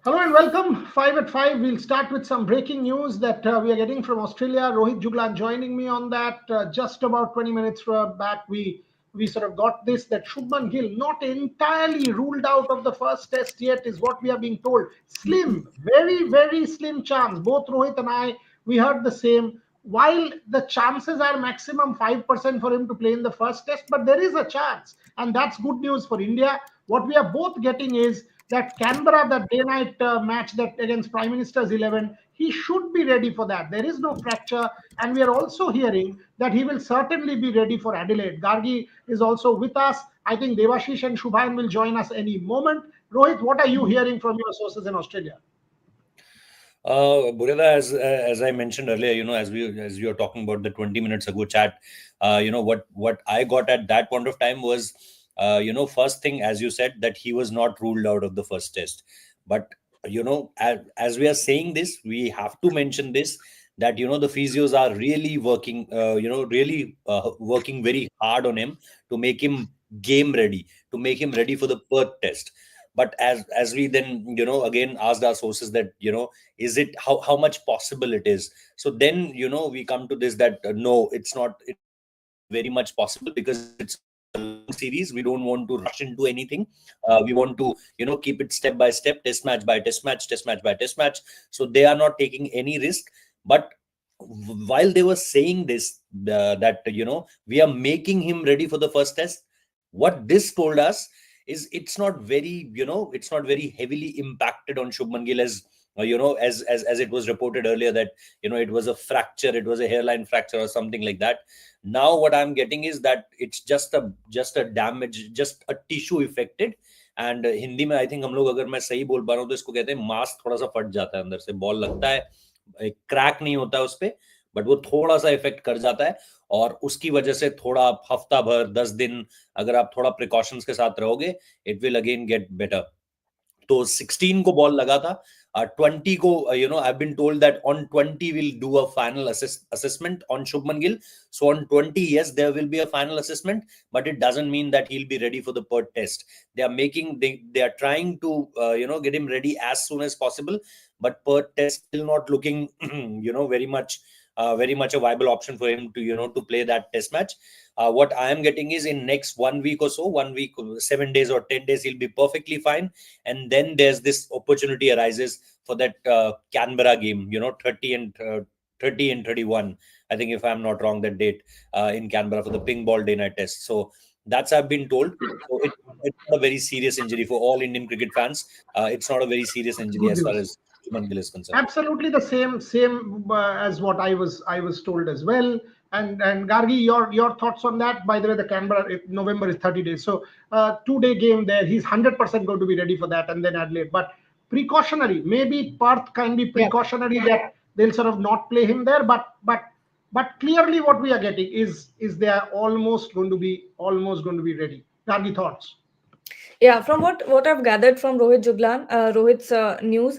Hello and welcome. 5 at 5. We'll start with some breaking news that we are getting from Australia. Rohit Juglan joining me on that. Just about 20 minutes back, we sort of got this that Shubman Gill not entirely ruled out of the first test yet, is what we are being told. Slim, very slim chance. Both Rohit and I, we heard the same. While the chances are maximum 5% for him to play in the first test, but there is a chance, and that's good news for India. What we are both getting is that Canberra, that day-night match that against Prime Minister's 11, he should be ready for that. There is no fracture, and we are also hearing that he will certainly be ready for Adelaide. Gargi is also with us. I think Devashish and Shubhan will join us any moment. Rohit, what are you hearing from your sources in Australia? Burela, as I mentioned earlier, as we were talking about the 20 minutes ago chat, what I got at that point of time was, first thing, as you said, that he was not ruled out of the first test. But as we are saying this, we have to mention this, that the physios are really working, working very hard on him to make him game ready, to make him ready for the Perth test. But as we then again asked our sources that is it how much possible it is, so then we come to this that no, it's not, it's very much possible, because it's a long series. We don't want to rush into anything. We want to keep it step by step, test match by test match, test match by test match. So they are not taking any risk. But while they were saying this, that we are making him ready for the first test, what this told us is it's not very, it's not very heavily impacted on Shubman Gill, as as it was reported earlier, that it was a fracture, it was a hairline fracture or something like that. Now what I'm getting is that it's just a damage, just a tissue affected. And Hindi में I think हम लोग, अगर मैं सही बोल पा रहा हूँ तो इसको कहते हैं मास्क थोड़ा सा फट जाता है अंदर से, बॉल लगता है, एक क्रैक नहीं होता है उस पे, बट वो थोड़ा सा इफेक्ट कर जाता है, और उसकी वजह से थोड़ा हफ्ता भर 10 दिन अगर आप थोड़ा प्रिकॉशंस के साथ रहोगे, it will again get better. तो 16 को बॉल लगा था. 20 को I've been told that on 20 we'll do a final assessment on Shubman Gill. So on 20, yes, there will be a final assessment, but it doesn't mean that he'll be ready for the Perth test. They are trying to get him ready as soon as possible, but Perth test still not looking very much a viable option for him to to play that test match. What I am getting is in next 1 week or so, 1 week, 7 days or 10 days, he'll be perfectly fine. And then there's this opportunity arises for that Canberra game, 30 and 31, I think, if I'm not wrong, that date in Canberra for the ping ball day night test. So that's I've been told. So it's not a very serious injury for all Indian cricket fans. It's not a very serious injury Good as far news. as Shubman Gill is concerned. Absolutely the same as what I was told as well. And Gargi, your thoughts on that? By the way, the Canberra, if November is 30 days, so 2-day game there. He's 100% going to be ready for that, and then Adelaide. But precautionary, maybe Perth can be Yeah. precautionary that they'll sort of not play him there. But clearly, what we are getting is they are almost going to be ready. Gargi, thoughts? Yeah, from what I've gathered from Rohit's news,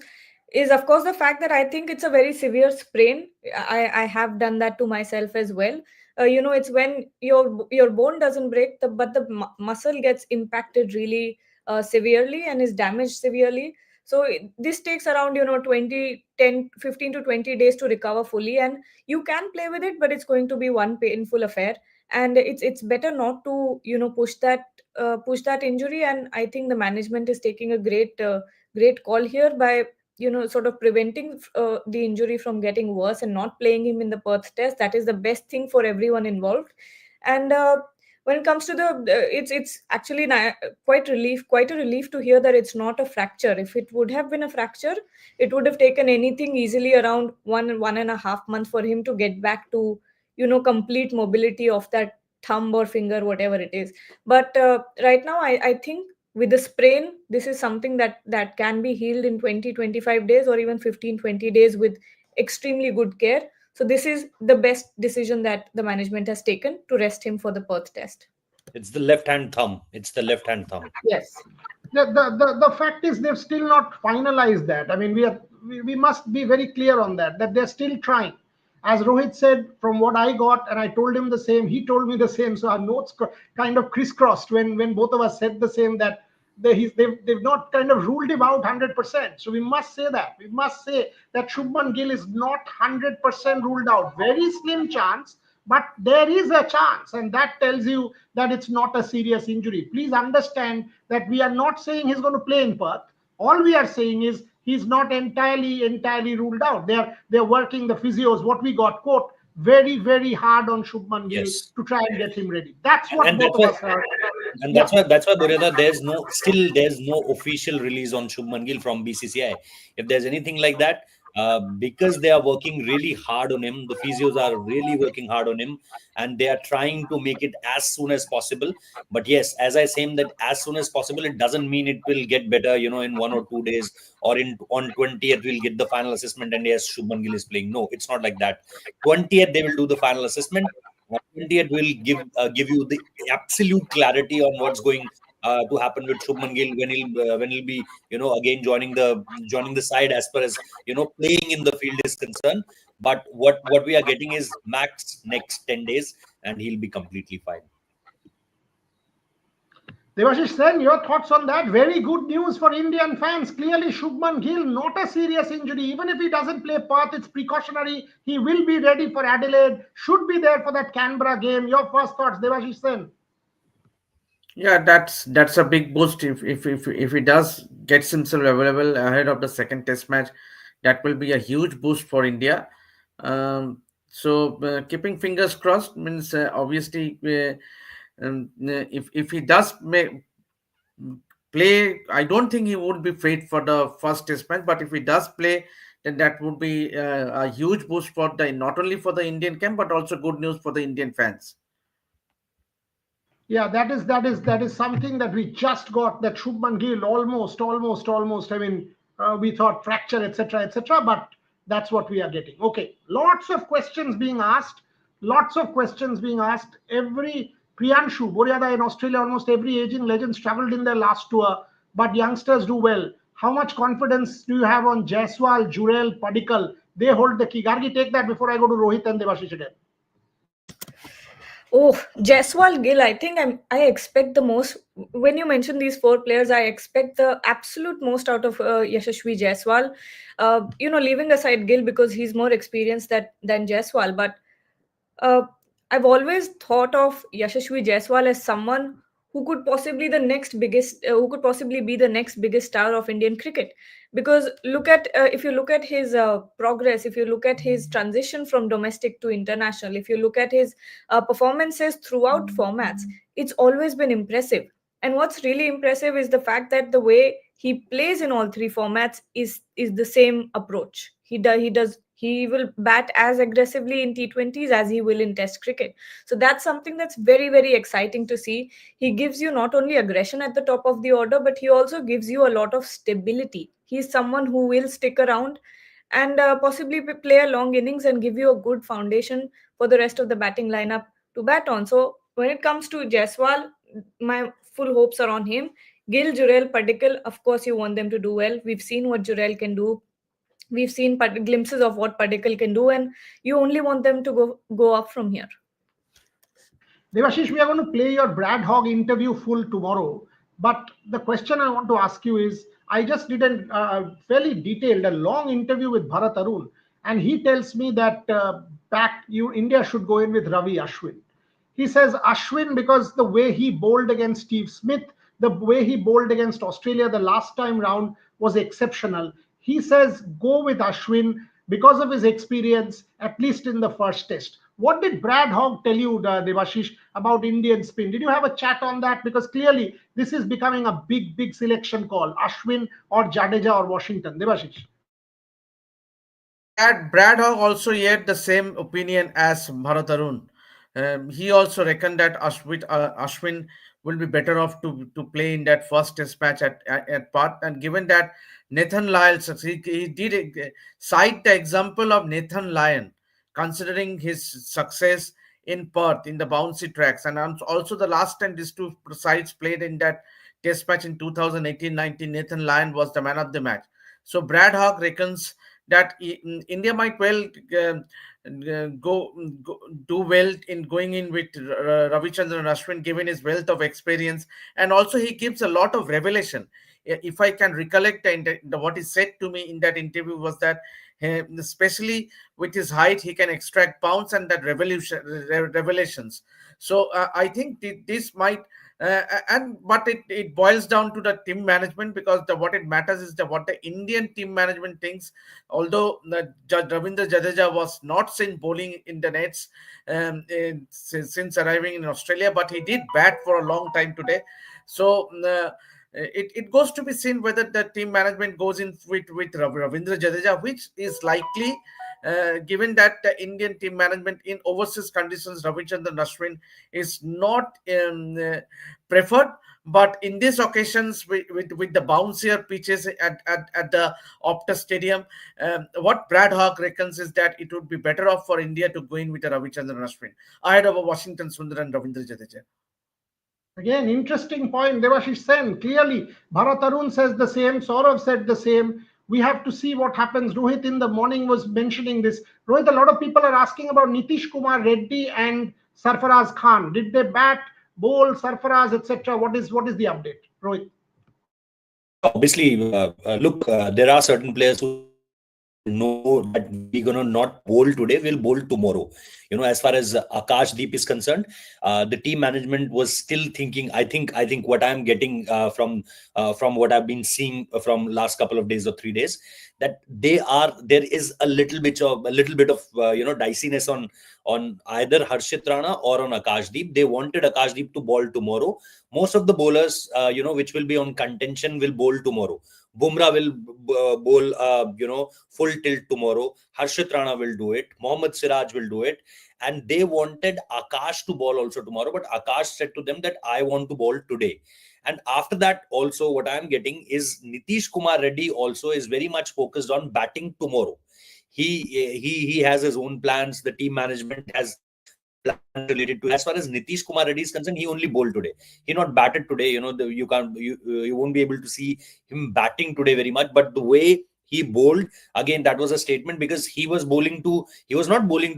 is of course the fact that I think it's a very severe sprain. I have done that to myself as well. It's when your bone doesn't break, but the muscle gets impacted really severely and is damaged severely. So this takes around 15 to 20 days to recover fully, and you can play with it, but it's going to be one painful affair. And it's better not to push that injury. And I think the management is taking a great call here by sort of preventing the injury from getting worse and not playing him in the Perth test. That is the best thing for everyone involved. And when it comes to it's actually quite a relief to hear that it's not a fracture. If it would have been a fracture, it would have taken anything easily around 1.5 months for him to get back to complete mobility of that thumb or finger, whatever it is. But right now, I think with the sprain, this is something that can be healed in 20-25 days, or even 15-20 days, with extremely good care. So this is the best decision that the management has taken to rest him for the Perth test. It's the left hand thumb. It's the left hand thumb. Yes. The fact is they've still not finalized that. I mean, we must be very clear on that they're still trying. As Rohit said, from what I got, and I told him the same, he told me the same. So our notes kind of crisscrossed when both of us said the same, that they've not kind of ruled him out 100%. So we must say that. We must say that Shubman Gill is not 100% ruled out. Very slim chance, but there is a chance, and that tells you that it's not a serious injury. Please understand that we are not saying he's going to play in Perth. All we are saying is he's not entirely ruled out. They're working the physios. What we got quote very hard on Shubman Gill Yes. to try and get him ready. That's what And both of us are. and Yeah. that's why Bureda, there's no official release on Shubman Gill from BCCI. If there's anything like that, because they are working really hard on him, the physios are really working hard on him, and they are trying to make it as soon as possible. But yes, as I say that as soon as possible, it doesn't mean it will get better, in 1 or 2 days, or on 20th we'll get the final assessment and yes, Shubman Gill is playing. No, it's not like that. 20th they will do the final assessment. 20th will give you the absolute clarity on what's going to happen with Shubman Gill when he'll be again joining the side as far as playing in the field is concerned. But what we are getting is max next 10 days and he'll be completely fine. Devashish Sen, your thoughts on that? Very good news for Indian fans. Clearly, Shubman Gill, not a serious injury. Even if he doesn't play Perth, it's precautionary. He will be ready for Adelaide, should be there for that Canberra game. Your first thoughts, Devashish Sen? Yeah, that's a big boost if he does gets himself available ahead of the second test match. That will be a huge boost for India. So keeping fingers crossed means obviously if he does play, I don't think he would be fit for the first test match. But if he does play, then that would be a huge boost for the not only for the Indian camp but also good news for the Indian fans. Yeah, that is something that we just got. That Shubman Gill almost. I mean, we thought fracture, etc., but that's what we are getting. Okay, lots of questions being asked. Every Priyanshu Boryada in Australia, almost every aging legends travelled in their last tour, but youngsters do well. How much confidence do you have on Jaiswal, Jurel, Padikkal? They hold the key. Gargi, take that before I go to Rohit and Devashish again. Oh, Jaiswal Gill, I think I expect the most. When you mention these four players, I expect the absolute most out of Yashasvi Jaiswal. Leaving aside Gill because he's more experienced than Jaiswal, but uh, I've always thought of Yashasvi Jaiswal as someone who could possibly be the next biggest star of Indian cricket. Because if you look at his progress, if you look at his transition from domestic to international, if you look at his performances throughout formats, it's always been impressive. And what's really impressive is the fact that the way he plays in all three formats is the same approach. He will bat as aggressively in T20s as he will in Test cricket. So that's something that's very, very exciting to see. He gives you not only aggression at the top of the order, but he also gives you a lot of stability. He's someone who will stick around and possibly play a long innings and give you a good foundation for the rest of the batting lineup to bat on. So when it comes to Jaiswal, my full hopes are on him. Gill, Jurel, Padikkal, of course you want them to do well. We've seen what Jurel can do. We've seen glimpses of what Padikkal can do, and you only want them to go up from here. Devashish, we are going to play your Brad Hogg interview full tomorrow. But the question I want to ask you is, I just did a fairly detailed, a long interview with Bharat Arun, and he tells me that India should go in with Ravi Ashwin. He says Ashwin because the way he bowled against Steve Smith, the way he bowled against Australia the last time round was exceptional. He says go with Ashwin because of his experience, at least in the first test. What did Brad Hogg tell you, Devashish, about Indian spin? Did you have a chat on that? Because clearly this is becoming a big selection call. Ashwin or Jadeja or Washington. Devashish. Brad Hogg also had the same opinion as Bharat Arun. He also reckoned that Ashwin will be better off to play in that first test match at Perth. And given that Nathan Lyon, he did cite the example of Nathan Lyon, considering his success in Perth in the bouncy tracks. And also the last time these two sides played in that test match in 2018-19, Nathan Lyon was the man of the match. So Brad Hogg reckons that India might well do well in going in with Ravichandran Ashwin, given his wealth of experience, and also he gives a lot of revelation. If I can recollect what he said to me in that interview was that, especially with his height, he can extract pounds and that revelations. So I think this might and but it boils down to the team management, because what it matters is what the Indian team management thinks. Although Ravindra Jadeja was not seen bowling in the nets since arriving in Australia, but he did bat for a long time today. So it goes to be seen whether the team management goes in with Ravindra Jadeja, which is likely, given that the Indian team management in overseas conditions, Ravichandran Ashwin is not preferred. But in these occasions, with the bouncier pitches at the Optus Stadium, what Brad Hawk reckons is that it would be better off for India to go in with a Ravichandran Ashwin ahead of a Washington Sundar and Ravindra Jadeja. Again, interesting point, Devashish Sen. Clearly, Bharat Arun says the same. Saurav said the same. We have to see what happens. Rohit in the morning was mentioning this. Rohit, a lot of people are asking about Nitish Kumar Reddy and Sarfaraz Khan. Did they bat, bowl, Sarfaraz, etc.? What is the update, Rohit? Obviously, look, there are certain players who know that we're gonna not bowl today, we'll bowl tomorrow. As far as Akash Deep is concerned, the team management was still thinking. I think what I'm getting from what I've been seeing from last couple of days or 3 days, that there is a little bit of diciness on either Harshit Rana or on Akash Deep. They wanted Akash Deep to bowl tomorrow. Most of the bowlers, which will be on contention, will bowl tomorrow. Bumrah will bowl, full tilt tomorrow. Harshit Rana will do it. Mohammad Siraj will do it. And they wanted Akash to bowl also tomorrow. But Akash said to them that I want to bowl today. And after that, also what I'm getting is Nitish Kumar Reddy also is very much focused on batting tomorrow. He has his own plans. The team management has plans related to. As far as Nitish Kumar Reddy is concerned, he only bowled today. He not batted today. You won't be able to see him batting today very much. But the way he bowled, again, that was a statement, because he was not bowling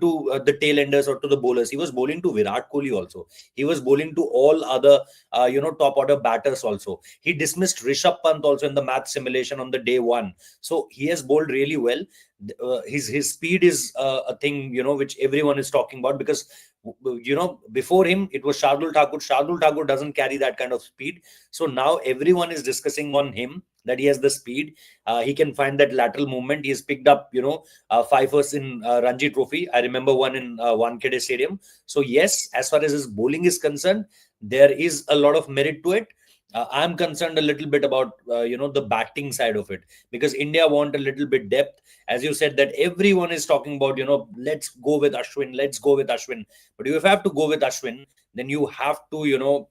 to the tail enders or to the bowlers. He was bowling to Virat Kohli also. He was bowling to all other top order batters also. He dismissed Rishabh Pant also in the match simulation on the day one. So he has bowled really well. His speed is a thing which everyone is talking about, because before him it was Shardul Thakur. Shardul Thakur doesn't carry that kind of speed. So now everyone is discussing on him, that he has the speed. He can find that lateral movement. He has picked up 5 firsts in Ranji Trophy. I remember one in Wankhede Stadium. So yes, as far as his bowling is concerned, there is a lot of merit to it. I'm concerned a little bit about the batting side of it, because India want a little bit depth. As you said, that everyone is talking about, let's go with Ashwin. But if you have to go with Ashwin, then you have to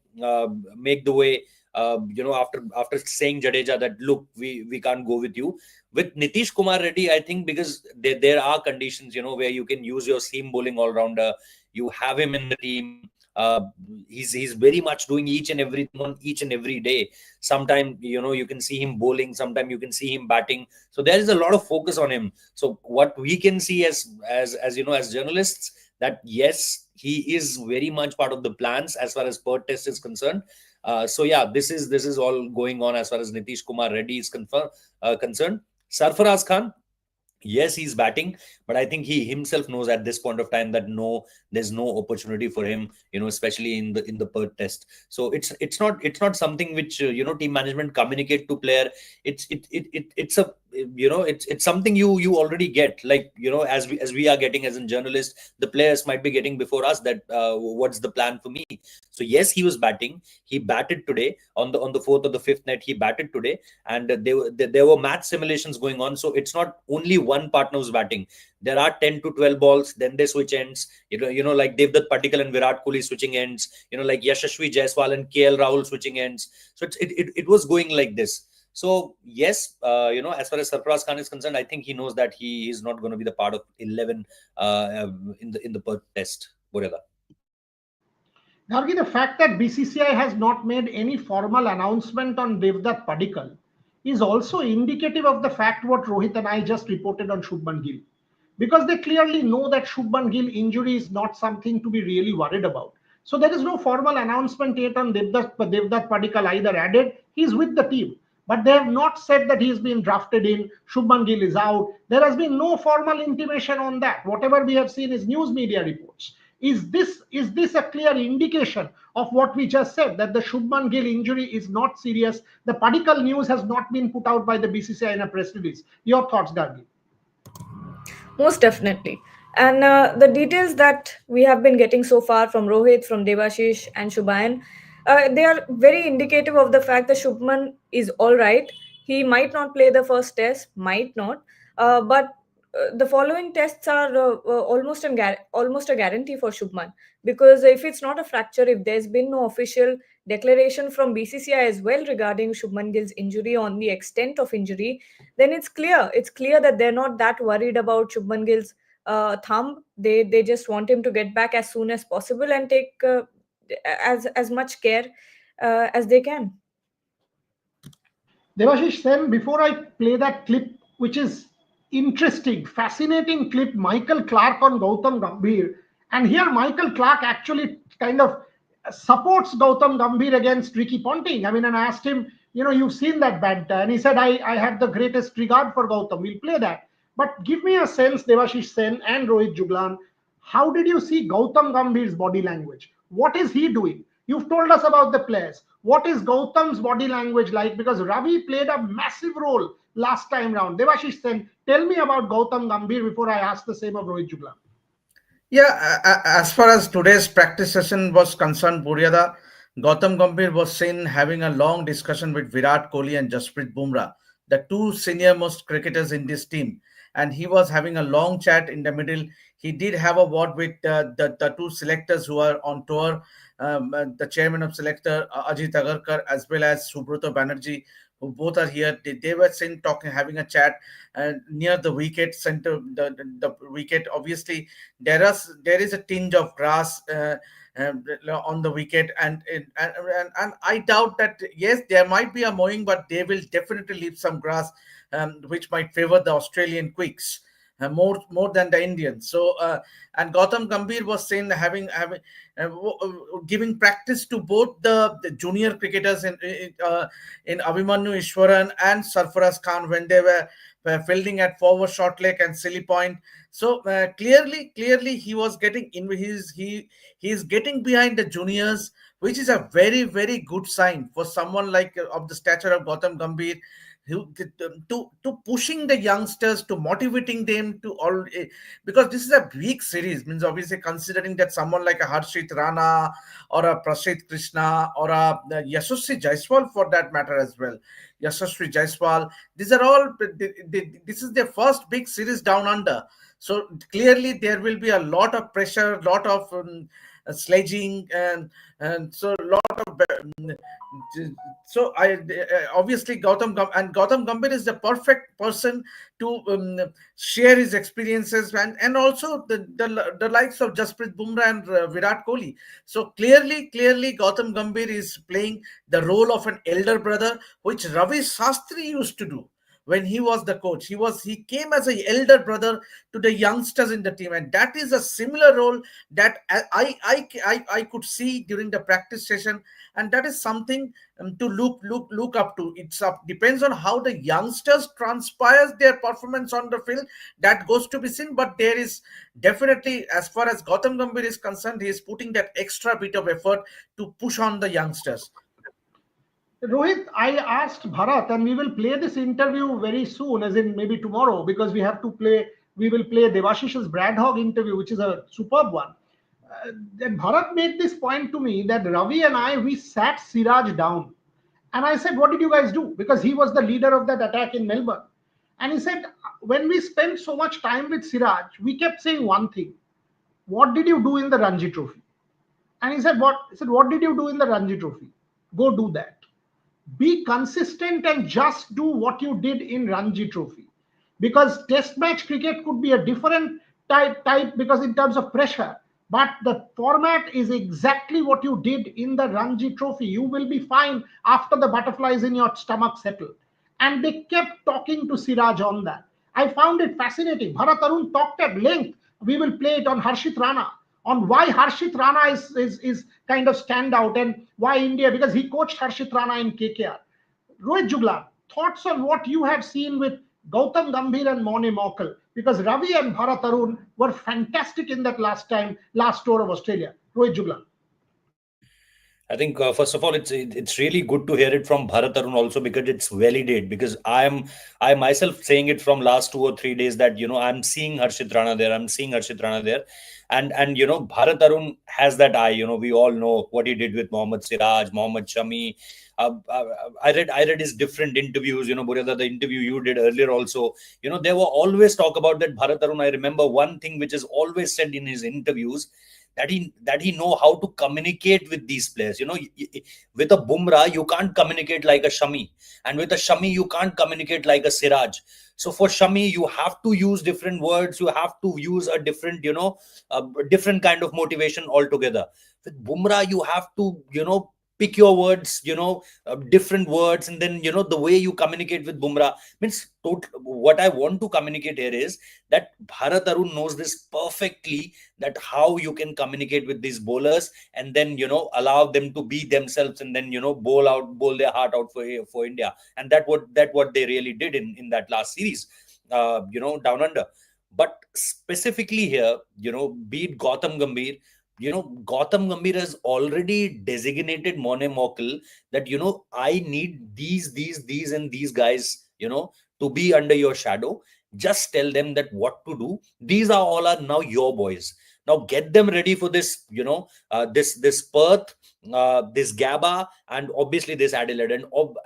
make the way. After saying Jadeja that, look, we can't go with you. With Nitish Kumar Reddy, I think, because there are conditions where you can use your seam bowling all rounder. You have him in the team. He's very much doing each and everything on each and every day. Sometimes you can see him bowling, sometimes you can see him batting. So there is a lot of focus on him. So what we can see as journalists, that yes, he is very much part of the plans as far as Perth Test is concerned. So yeah, this is all going on as far as Nitish Kumar Reddy is concerned. Sarfaraz Khan, yes, he's batting, but I think he himself knows at this point of time that no, there's no opportunity for him, especially in the Perth Test. So it's not something which team management communicate to player. It's something you already get, like as we are getting as a journalist, the players might be getting before us that what's the plan for me. So yes, he was batting. He batted today on the fourth or the fifth night. He batted today, and there were match simulations going on. So it's not only one partner who's batting. There are 10 to 12 balls. Then they switch ends. Like Devdutt Patikal and Virat Kohli switching ends. Like Yashasvi Jaiswal and KL Rahul switching ends. So it was going like this. So yes, as far as Sarfaraz Khan is concerned, I think he knows that he is not going to be the part of 11 in the Perth Test. Borela. Gargi, the fact that BCCI has not made any formal announcement on Devdutt Padikkal, is also indicative of the fact what Rohit and I just reported on Shubman Gill. Because they clearly know that Shubman Gill injury is not something to be really worried about. So there is no formal announcement yet on Devdutt Padikkal either added. He's with the team. But they have not said that he's been drafted in, Shubman Gill is out. There has been no formal intimation on that. Whatever we have seen is news media reports. Is this a clear indication of what we just said, that the Shubman Gill injury is not serious? The Padikkal news has not been put out by the BCCI in a press release. Your thoughts, Gargi? Most definitely. And the details that we have been getting so far from Rohit, from Devashish, and Shubhayan, they are very indicative of the fact that Shubman is all right. He might not play the first test, might not, but the following tests are almost a guarantee for Shubman, because if it's not a fracture, if there's been no official declaration from BCCI as well regarding Shubman Gill's injury, on the extent of injury, then it's clear that they're not that worried about Shubman Gill's thumb. They just want him to get back as soon as possible and take as much care as they can. Devashish Sen, before I play that clip, which is interesting, fascinating clip, Michael Clarke on Gautam Gambhir. And here Michael Clarke actually kind of supports Gautam Gambhir against Ricky Ponting. I mean, and I asked him, you've seen that banter. And he said, I have the greatest regard for Gautam. We'll play that. But give me a sense, Devashish Sen and Rohit Juglan, how did you see Gautam Gambhir's body language? What is he doing? You've told us about the players. What is Gautam's body language like? Because Ravi played a massive role last time round. Devashish Sen, tell me about Gautam Gambhir before I ask the same of Rohit Juglan. Yeah, as far as today's practice session was concerned, Buryada, Gautam Gambhir was seen having a long discussion with Virat Kohli and Jasprit Bumrah, the two senior most cricketers in this team. And he was having a long chat in the middle. He did have a word with the two selectors who are on tour, the chairman of selector, Ajit Agarkar, as well as Subrata Banerjee, who both are here. They were seen talking, having a chat near the wicket center. The wicket, obviously, there is a tinge of grass on the wicket, and I doubt that, yes, there might be a mowing, but they will definitely leave some grass, which might favor the Australian quicks more than the Indians. So and Gautam Gambhir was seen having giving practice to both the junior cricketers in Abhimanyu Ishwaran and Sarfaraz Khan when they were fielding at forward short leg and silly point. So clearly he was getting in. He is getting behind the juniors, which is a very, very good sign for someone like of the stature of Gautam Gambhir, to pushing the youngsters, to motivating them to all, because this is a weak series. Means obviously, considering that someone like a Harshit Rana or a Prasidh Krishna or a Yashasvi Jaiswal, for that matter as well, Yashasvi Jaiswal, these are all, this is their first big series down under. So clearly there will be a lot of pressure, lot of sledging, and so a lot of so I obviously Gautam Gambhir is the perfect person to share his experiences, and also the likes of Jasprit Bumrah and Virat Kohli. So clearly Gautam Gambhir is playing the role of an elder brother, which Ravi Shastri used to do when he was the coach. He came as a elder brother to the youngsters in the team, and that is a similar role that I could see during the practice session, and that is something to look up to. Depends on how the youngsters transpires their performance on the field. That goes to be seen, but there is definitely, as far as Gautam Gambhir is concerned, he is putting that extra bit of effort to push on the youngsters. Rohit, I asked Bharat, and we will play this interview very soon, as in maybe tomorrow, because we will play Devashish's Brad Hogg interview, which is a superb one. Then Bharat made this point to me that Ravi and we sat Siraj down. And I said, what did you guys do? Because he was the leader of that attack in Melbourne. And he said, when we spent so much time with Siraj, we kept saying one thing. What did you do in the Ranji Trophy? And he said, what? He said, what did you do in the Ranji Trophy? Go do that. Be consistent and just do what you did in Ranji Trophy. Because test match cricket could be a different type because in terms of pressure. But the format is exactly what you did in the Ranji Trophy. You will be fine after the butterflies in your stomach settle. and they kept talking to Siraj on that. I found it fascinating. Bharat Arun talked at length. We will play it on Harshit Rana, on why Harshit Rana is kind of standout and why India, because he coached Harshit Rana in KKR. Rohit Juglan, thoughts on what you have seen with Gautam Gambhir and Mone Mokal? Because Ravi and Bharat Arun were fantastic in that last tour of Australia. Rohit Juglan. I think first of all, it's really good to hear it from Bharat Arun also, because it's validated. Because I myself saying it from last 2 or 3 days that I'm seeing Harshit Rana there, and Bharat Arun has that eye. We all know what he did with Mohammad Siraj, Mohammad Shami. I read his different interviews. Burya, the interview you did earlier also. There were always talk about that Bharat Arun. I remember one thing which is always said in his interviews, that he know how to communicate with these players. With a Bumrah you can't communicate like a Shami, and with a Shami you can't communicate like a Siraj. So for Shami you have to use different words, you have to use a different different kind of motivation altogether. With Bumrah you have to pick your words, different words, and then the way you communicate with Bumrah means what I want to communicate here is that Bharat Arun knows this perfectly, that how you can communicate with these bowlers and then allow them to be themselves and then bowl their heart out for India. And what they really did in that last series, down under. But specifically here, be it Gautam Gambhir, Gautam Gambhir has already designated Mone Mokal that I need these and these guys to be under your shadow. Just tell them that what to do. These are now your boys. Now get them ready for this this Perth, this Gabba, and obviously this Adelaide.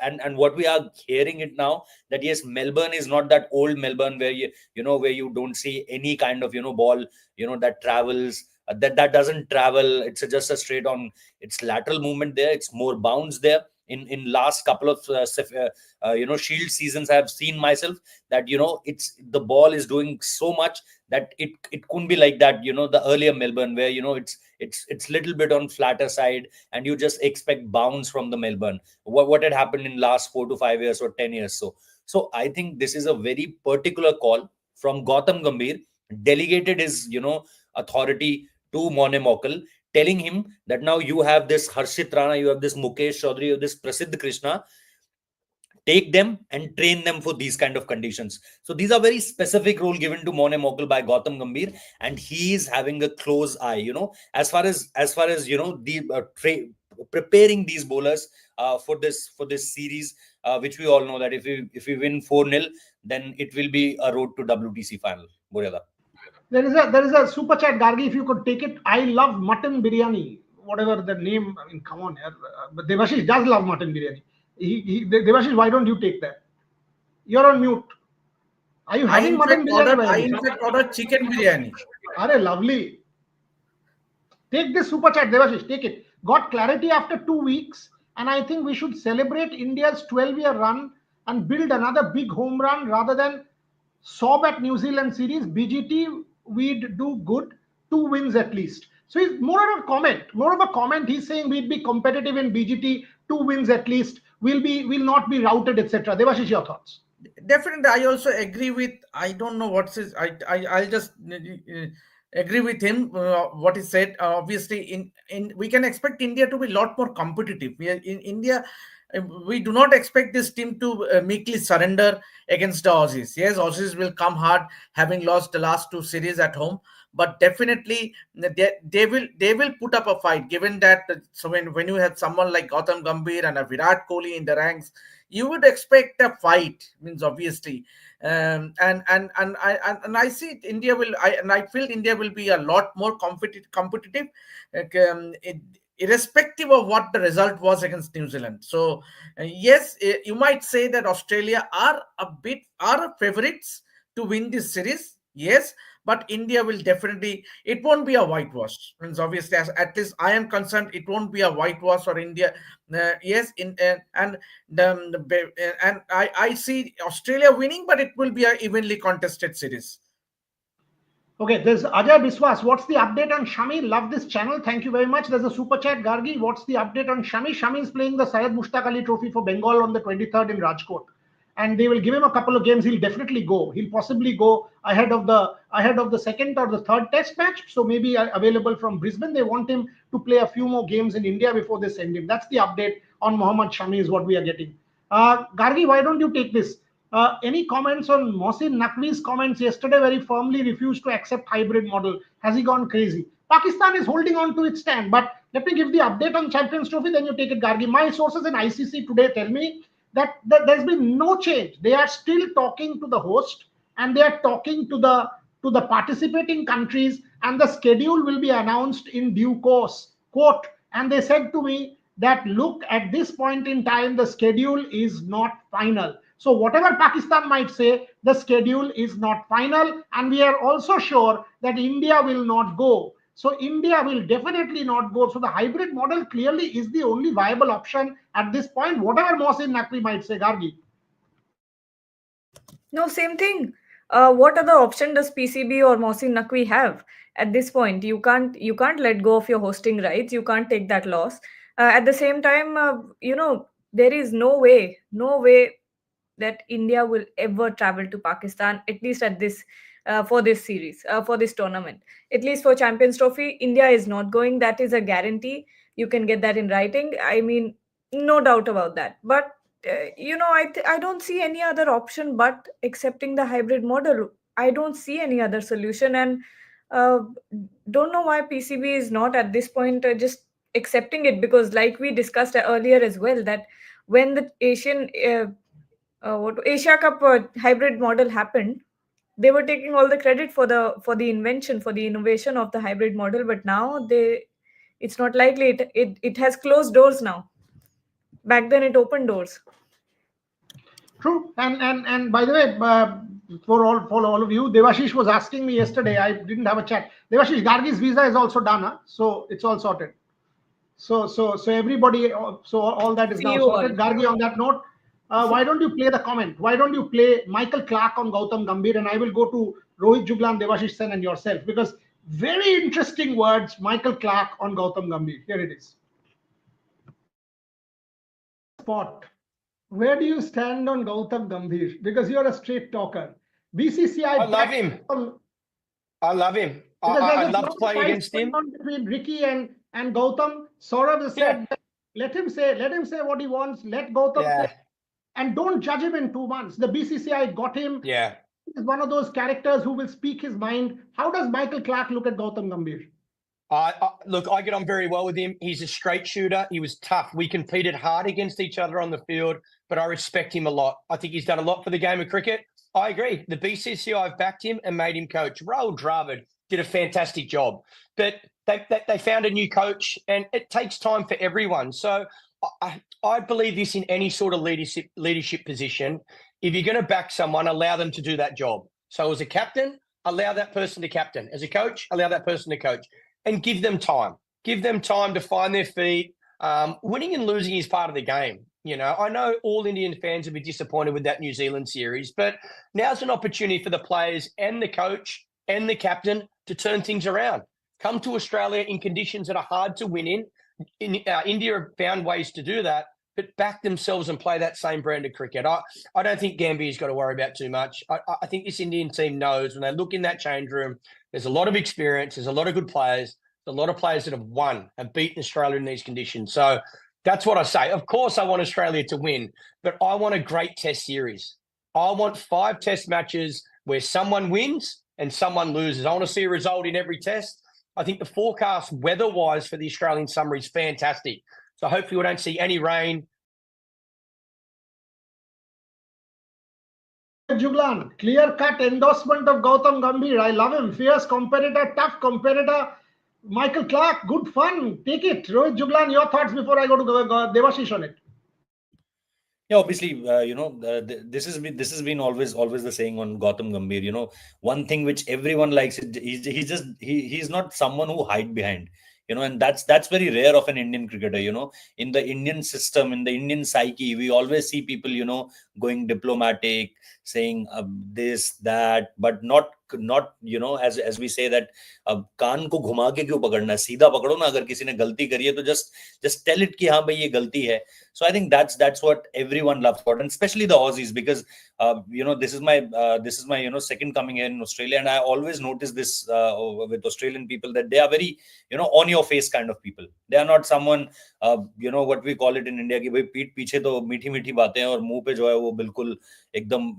And what we are hearing it now, that yes, Melbourne is not that old Melbourne where where you don't see any kind of ball that travels. That doesn't travel. It's just a straight on. It's lateral movement there. It's more bounce there. In last couple of Shield seasons, I have seen myself that it's the ball is doing so much that it couldn't be like that. The earlier Melbourne where it's little bit on flatter side and you just expect bounce from the Melbourne. What had happened in last 4 to 5 years or 10 years? So I think this is a very particular call from Gautam Gambhir, delegated his authority to Mone Mokal, telling him that now you have this Harshit Rana, you have this Mukesh Chaudhary, you have this Prasidh Krishna, take them and train them for these kind of conditions. So these are very specific role given to Mone Mokal by Gautam Gambhir, and he is having a close eye, as far as the preparing these bowlers for this series, which we all know that if we win 4-0, then it will be a road to WTC final. Buryada. There is a super chat, Gargi. If you could take it, I love mutton biryani. Whatever the name. I mean, come on, yaar. But Devashish does love mutton biryani. Devashish, why don't you take that? You're on mute. Are you having mutton biryani? I in fact ordered chicken biryani. Are lovely. Take this super chat, Devashish. Take it. Got clarity after 2 weeks, and I think we should celebrate India's 12-year run and build another big home run rather than sob at New Zealand series. BGT, we'd do good, 2 wins at least. So it's more of a comment. He's saying we'd be competitive in BGT, 2 wins at least. We'll not be routed, etc. Devashish, your thoughts? Definitely, I also agree with. I don't know what's his. I'll just agree with him. What he said. Obviously, in we can expect India to be a lot more competitive. In India, we do not expect this team to meekly surrender against the Aussies. Yes, Aussies will come hard, having lost the last 2 series at home. But definitely they will put up a fight. Given that, so when you have someone like Gautam Gambhir and a Virat Kohli in the ranks, you would expect a fight. Means obviously, and I see India will. I feel India will be a lot more competitive. Irrespective of what the result was against New Zealand. So yes, you might say that Australia are favorites to win this series. Yes, but India will definitely. It won't be a whitewash. Means obviously, at least I am concerned, it won't be a whitewash for India. Yes, and I see Australia winning, but it will be a evenly contested series. Okay, there's Ajay Biswas. What's the update on Shami? Love this channel. Thank you very much. There's a super chat, Gargi. What's the update on Shami? Shami is playing the Syed Mushtaq Ali Trophy for Bengal on the 23rd in Rajkot. and they will give him a couple of games, he'll definitely go. He'll possibly go ahead of the second or the third test match. So maybe available from Brisbane. They want him to play a few more games in India before they send him. That's the update on Mohammad Shami is what we are getting. Gargi, why don't you take this? Any comments on Mohsin Naqvi's comments yesterday, where he firmly refused to accept hybrid model? Has he gone crazy? Pakistan is holding on to its stand, but let me give the update on Champions Trophy, then you take it, Gargi. My sources in ICC today tell me that there's been no change. They are still talking to the host, and they are talking to the participating countries, and the schedule will be announced in due course. Quote, and they said to me that, look, at this point in time, the schedule is not final. So whatever Pakistan might say, the schedule is not final. And we are also sure that India will not go. So India will definitely not go. So the hybrid model clearly is the only viable option at this point, whatever Mohsin Naqvi might say, Gargi. No, same thing. What other option does PCB or Mohsin Naqvi have at this point? You can't let go of your hosting rights. You can't take that loss. At the same time, there is no way that India will ever travel to Pakistan, at least at this for this series, for this tournament. At least for Champions Trophy, India is not going. That is a guarantee. You can get that in writing. I mean, no doubt about that. But I don't see any other option but accepting the hybrid model. I don't see any other solution, and uh, don't know why PCB is not at this point just accepting it, because like we discussed earlier as well, that when the Asia Cup hybrid model happened, they were taking all the credit for the invention, for the innovation of the hybrid model, but now it's not likely. It has closed doors now. Back then, it opened doors. True. And by the way, for all of you, Devashish was asking me yesterday. I didn't have a chat. Devashish, Gargi's visa is also done, huh? So it's all sorted. So everybody, so all that is See now you sorted. all. Gargi, on that note, why don't you play the comment? Why don't you play Michael Clarke on Gautam Gambhir, and I will go to Rohit Juglan, Devashish Sen, and yourself, because very interesting words, Michael Clarke on Gautam Gambhir. Here it is. Spot. Where do you stand on Gautam Gambhir? Because you're a straight talker. BCCI. I love him. I love him. I love playing against him. Between Ricky and Gautam, Saurav has said, let him say what he wants. Let Gautam say, and don't judge him in 2 months. The BCCI got him. Yeah. He's one of those characters who will speak his mind. How does Michael Clarke look at Gautam Gambhir? Look, I get on very well with him. He's a straight shooter. He was tough. We competed hard against each other on the field, but I respect him a lot. I think he's done a lot for the game of cricket. I agree. The BCCI have backed him and made him coach. Rahul Dravid did a fantastic job, but they found a new coach, and it takes time for everyone. So I believe this in any sort of leadership position. If you're going to back someone, allow them to do that job. So as a captain, allow that person to captain. As a coach, allow that person to coach. And give them time. Give them time to find their feet. Winning and losing is part of the game. You know, I know all Indian fans will be disappointed with that New Zealand series, but now's an opportunity for the players and the coach and the captain to turn things around. Come to Australia in conditions that are hard to win in. India have found ways to do that, but back themselves and play that same brand of cricket. I don't think Gambhir's got to worry about too much. I think this Indian team knows when they look in that change room, there's a lot of experience. There's a lot of good players. There's a lot of players that have won and beaten Australia in these conditions. So that's what I say. Of course, I want Australia to win, but I want a great test series. I want 5 test matches where someone wins and someone loses. I want to see a result in every test. I think the forecast weather-wise for the Australian summer is fantastic. So hopefully we don't see any rain. Juglan, clear-cut endorsement of Gautam Gambhir. I love him. Fierce competitor, tough competitor. Michael Clarke, good fun. Take it. Rohit Juglan, your thoughts before I go to Devashish on it. Yeah, obviously, this has been always the saying on Gautam Gambhir. You know, one thing which everyone likes, he's not someone who hide behind. You know, and that's very rare of an Indian cricketer. You know, in the Indian system, in the Indian psyche, we always see people, you know, going diplomatic, saying this, that, but not not, as we say that, कान को घुमा के क्यों पकड़ना है, सीधा पकड़ो ना. अगर किसी ने गलती करी है तो just tell it कि हाँ भाई ये गलती है. So I think that's what everyone loves about, and especially the Aussies, because this is my second coming here in Australia, and I always notice this with Australian people, that they are very on your face kind of people. They are not someone what we call it in India कि भाई पीठ पीछे तो मीठी मीठी बातें हैं और मुंह पे जो है वो बिल्कुल एकदम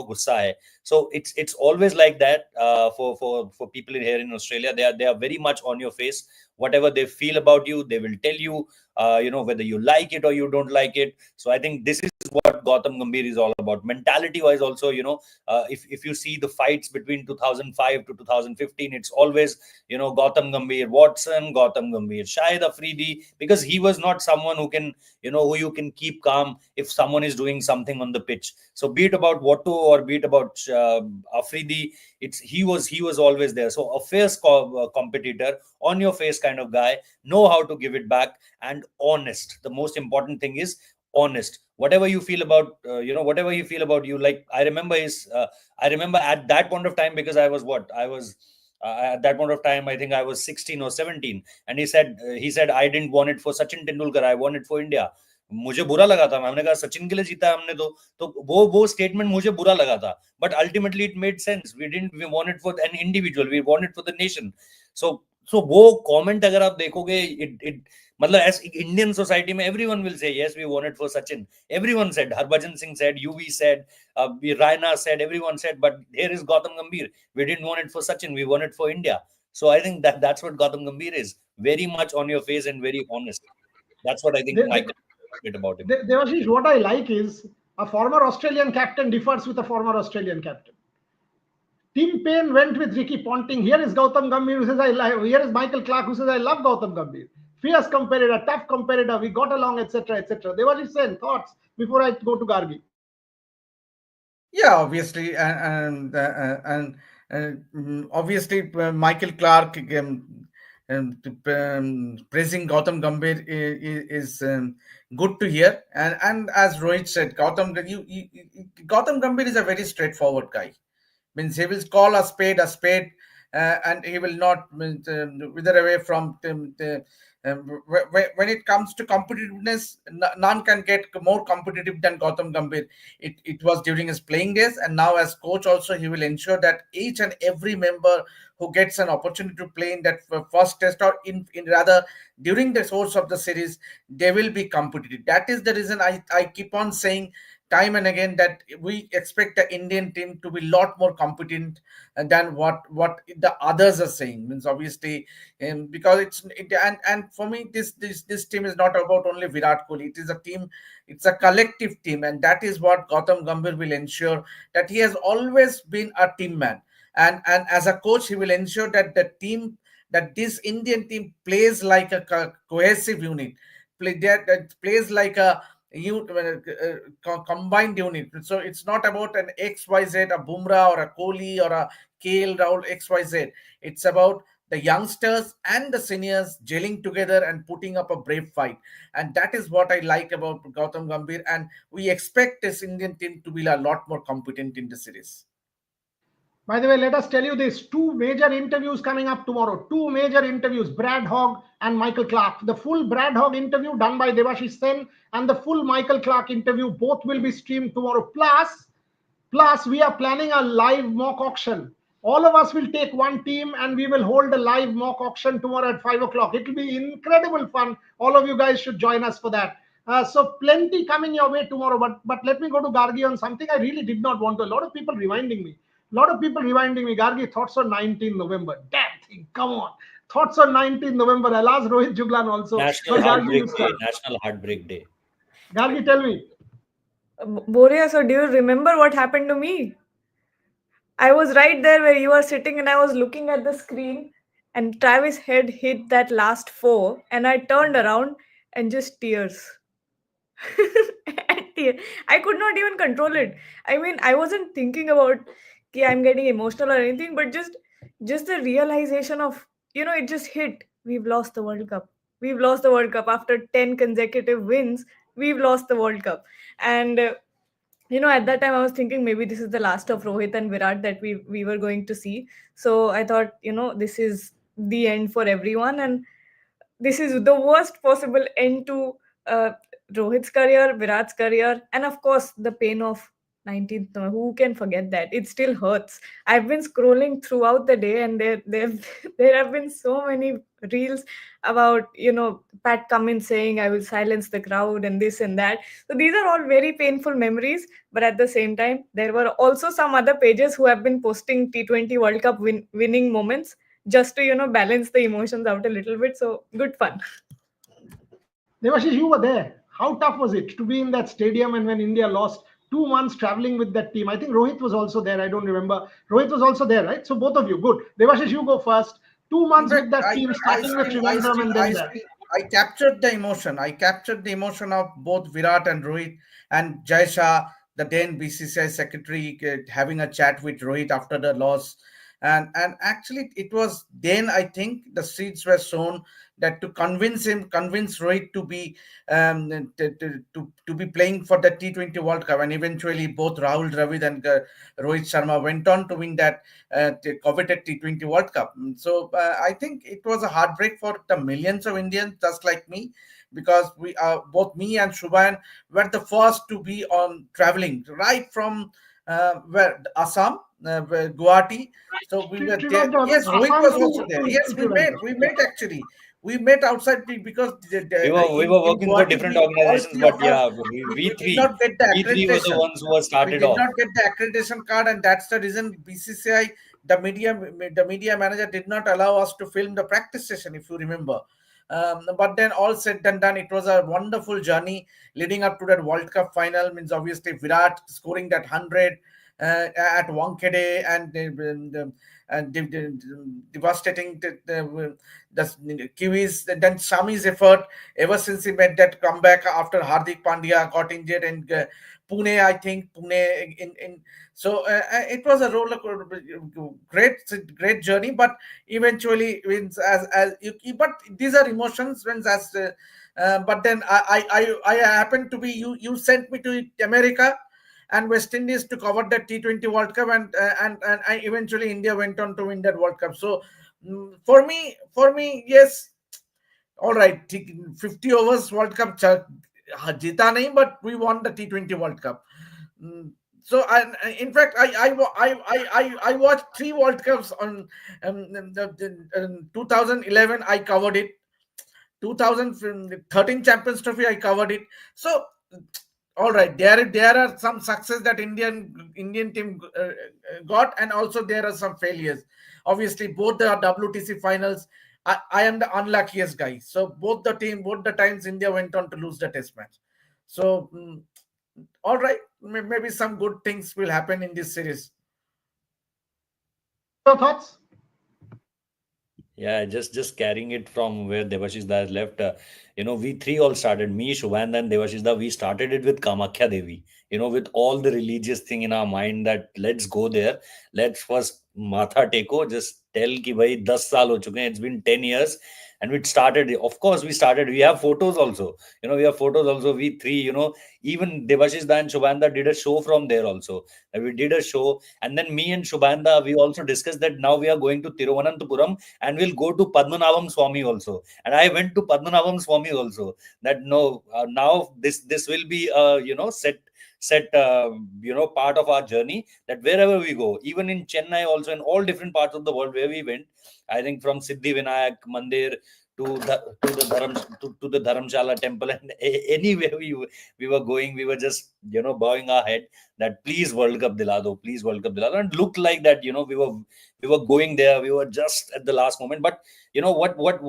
गुस्सा है. So it's always like that for people here in Australia. They are very much on your face. Whatever they feel about you, they will tell you, whether you like it or you don't like it. So I think this is what Gautam Gambhir is all about. Mentality wise also, if you see the fights between 2005 to 2015, it's always, Gautam Gambhir, Watson, Gautam Gambhir, Shahid Afridi, because he was not someone who can, who you can keep calm if someone is doing something on the pitch. So be it about Watto or be it about Afridi, he was always there. So a fierce competitor, on your face kind of guy, know how to give it back, and honest. The most important thing is honest. Whatever you feel about you, like I remember at that point of time, because I was at that point of time, I think I was 16 or 17, and he said I didn't want it for Sachin Tendulkar, I want it for India. मुझे बुरा लगा था. हमने कहा सचिन के लिए जीता है हमने, तो वो स्टेटमेंट मुझे बुरा लगा था, but ultimately it made sense. We want it for an individual, we want it for the nation. So वो कमेंट अगर आप देखोगे, इट मतलब एज इंडियन सोसाइटी में everyone will say yes we want it for Sachin. Everyone said, Harbhajan Singh said, Yuvi said, Raina said, everyone said, but here is Gautam Gambhir, we didn't want it for Sachin, we want it for India. So I think that's what Gautam Gambhir is, very much on your face and very honest. That's what I think Michael bit about him. Devashish, what I like is a former Australian captain differs with a former Australian captain. Tim Payne went with Ricky Ponting. Here is Gautam Gambhir who says here is Michael Clarke who says I love Gautam Gambhir. Fierce competitor, tough competitor, we got along, etc., etc. Devashish Sen, thoughts before I go to Gargi? Yeah, obviously, and obviously Michael Clarke praising Gautam Gambhir is good to hear, and as Rohit said, Gautam Gambhir is a very straightforward guy. Means he will call a spade, and he will not wither away from when it comes to competitiveness. None can get more competitive than Gautam Gambhir. It was during his playing days, and now as coach also, he will ensure that each and every member who gets an opportunity to play in that first test, or in rather during the course of the series, they will be competitive. That is the reason I keep on saying time and again that we expect the Indian team to be a lot more competent than what the others are saying. Means obviously, because and for me this team is not about only Virat Kohli. It is a team. It's a collective team, and that is what Gautam Gambhir will ensure, that he has always been a team man, and as a coach he will ensure that this Indian team plays like a cohesive unit, that plays like a combined unit. So it's not about an XYZ, a Bumrah or a Kohli or a KL Rahul XYZ. It's about the youngsters and the seniors gelling together and putting up a brave fight. And that is what I like about Gautam Gambhir. And we expect this Indian team to be a lot more competent in the series. By the way, let us tell you this. Two major interviews coming up tomorrow. Two major interviews, Brad Hogg and Michael Clarke. The full Brad Hogg interview done by Devashish Sen and the full Michael Clarke interview, both will be streamed tomorrow. Plus, we are planning a live mock auction. All of us will take one team and we will hold a live mock auction tomorrow at 5 o'clock. It will be incredible fun. All of you guys should join us for that. So plenty coming your way tomorrow. But let me go to Gargi on something I really did not want to. A lot of people reminding me. Gargi, thoughts on 19 November. Damn thing, come on. Thoughts on 19 November. I'll ask Rohit Juglan also. National Heartbreak Day. Gargi, tell me. Boria, so do you remember what happened to me? I was right there where you are sitting and I was looking at the screen and Travis Head hit that last four and I turned around and just tears. I could not even control it. I mean, I wasn't thinking about I'm getting emotional or anything, but just the realization of, it just hit. We've lost the World Cup. We've lost the World Cup after 10 consecutive wins. We've lost the World Cup. And At that time I was thinking maybe this is the last of Rohit and Virat that we were going to see. So I thought, this is the end for everyone, and this is the worst possible end to uh, Rohit's career, Virat's career, and of course the pain of 19th. Who can forget that? It still hurts. I've been scrolling throughout the day, and there there have been so many reels about Pat Cummins saying, "I will silence the crowd," and this and that. So these are all very painful memories. But at the same time, there were also some other pages who have been posting T20 World Cup winning moments just to balance the emotions out a little bit. So good fun. Devashish, you were there. How tough was it to be in that stadium and when India lost 2 months traveling with that team? I think Rohit was also there. I don't remember. Rohit was also there, right? So both of you, good. Devashish, you go first. 2 months In with fact, that team, starting with Trivandrum and then there. I captured the emotion. I captured the emotion of both Virat and Rohit, and Jai Shah, the then BCCI secretary, having a chat with Rohit after the loss. And actually, it was then, I think, the seeds were sown that to convince Rohit to be to be playing for the T20 World Cup, and eventually both Rahul Dravid and Rohit Sharma went on to win that coveted T20 World Cup. So I think it was a heartbreak for the millions of Indians, just like me, because we are both me and Shubman were the first to be on traveling right from where Assam, Guwahati. So we were there. Trivandrum, Yes, Rohit Assam was also there. Yes, to Trivandrum. we met actually. We met outside because We were in working for Guwahati, different all organizations, three but of us yeah, we did not get the we three were the accreditation. ones who were We started did off. not get the accreditation card, and that's the reason BCCI, the media manager, did not allow us to film the practice session, if you remember. But then all said and done, it was a wonderful journey leading up to that World Cup final. Means obviously Virat scoring that 100 at Wankhede, and devastating the Kiwis. Then Shami's effort ever since he made that comeback after Hardik Pandya got injured, and Pune, I think Pune in so it was a great journey, but eventually wins as you, but these are emotions wins as but then I happened to be, you sent me to America and West Indies to cover the T20 World Cup, and eventually India went on to win that World Cup. So for me, yes, all right, 50 overs World Cup जीता नहीं, but we won the T20 World Cup. So in fact, I watched 3 World Cups on 2011. I covered it. 2013 Champions Trophy, I covered it. So all right, there are some success that Indian team got, and also there are some failures. Obviously, both the WTC finals, I am the unluckiest guy. So both the times India went on to lose the test match. So all right, maybe some good things will happen in this series. Your thoughts? Yeah, just carrying it from where Devashish Da has left. We three all started. Me, Shubhanda, and Devashish Da. We started it with Kamakhya Devi. With all the religious thing in our mind that let's go there. Let's first matha teko. Just tell ki bhai 10 saal ho chuke hain. It's been 10 years. And we started. Of course, we started. We have photos also. We have photos also. We three, even Devashish Da and Shubhanda did a show from there also. We did a show. And then me and Shubhanda, we also discussed that now we are going to Tiruvananthapuram and we'll go to Padmanabham Swami also. And I went to Padmanabham Swami also. That no, now this will be set part of our journey, that wherever we go, even in Chennai also, in all different parts of the world where we went, I think from Siddhi Vinayak Mandir to the Dharamshala temple, and anywhere we were going, we were just bowing our head that please World Cup dila do, please World Cup dila do. And looked like that we were going there, we were just at the last moment. But what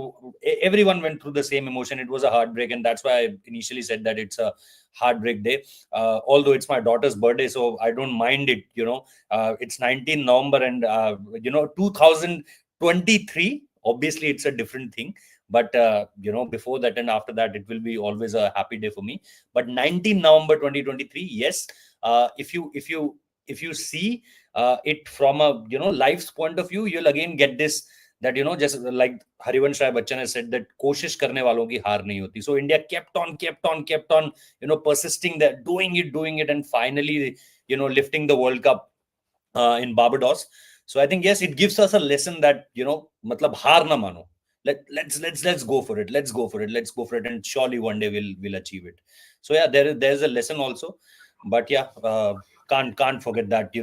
everyone went through the same emotion. It was a heartbreak, and that's why I initially said that it's a heartbreak day. Although it's my daughter's birthday, so I don't mind it. It's 19 November, and 2023. Obviously, it's a different thing. But before that and after that, it will be always a happy day for me. But 19 November 2023, yes. If you see it from a life's point of view, you'll again get that, just like Harivansh Rai Bachchan has said, that koshish karne walon ki haar nahi hoti. So India kept on, persisting that, doing it, and finally, lifting the World Cup in Barbados. So I think, yes, it gives us a lesson that, matlab haar na mano. Let's go for it. Let's go for it. And surely one day we'll achieve it. So yeah, there's a lesson also. But yeah, can't forget that,